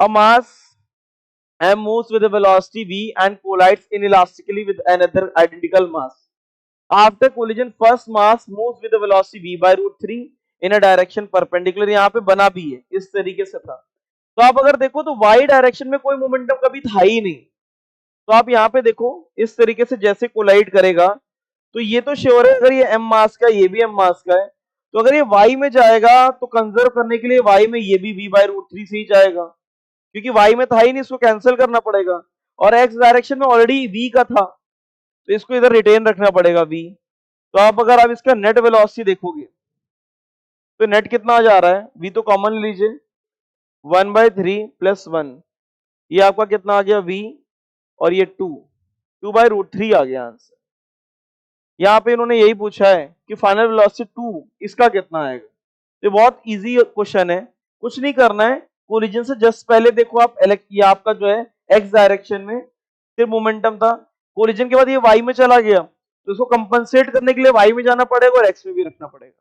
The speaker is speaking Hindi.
A mass M moves with a velocity v and collides inelastically with another identical mass. After collision, first mass moves with a velocity v by root 3 in a direction perpendicular. यहाँ पे बना भी है, इस तरीके से था। तो आप अगर देखो तो y डायरेक्शन में कोई मोमेंटम कभी था ही नहीं। तो आप यहाँ पे देखो इस तरीके से जैसे कोलाइड करेगा तो ये तो श्योर है, अगर ये m मास का ये भी m मास का है, तो अगर ये y में जाएगा तो कंजर्व करने के लिए y में ये भी v बाय रूट 3 से ही जाएगा, क्योंकि y में था ही नहीं, इसको कैंसिल करना पड़ेगा। और x डायरेक्शन में ऑलरेडी v का था, तो इसको इधर रिटेन रखना पड़ेगा v। तो आप अगर आप इसका नेट वेलोसिटी देखोगे तो नेट कितना आ जा रहा है, v तो कॉमन ले लीजिए, 1/3 प्लस 1, ये आपका कितना आ गया v, और ये 2 बाय रूट 3 आ गया आंसर। यहाँ पे इन्होंने यही पूछा है कि फाइनल वेलोसिटी 2 इसका कितना आएगा। ये बहुत इजी क्वेश्चन है, कुछ नहीं करना है, कोलिजन से जस्ट पहले देखो आप ये आपका जो है एक्स डायरेक्शन में सिर्फ मोमेंटम था, कोलिजन के बाद ये वाई में चला गया, तो इसको कंपनसेट करने के लिए वाई में जाना पड़ेगा और एक्स में भी रखना पड़ेगा।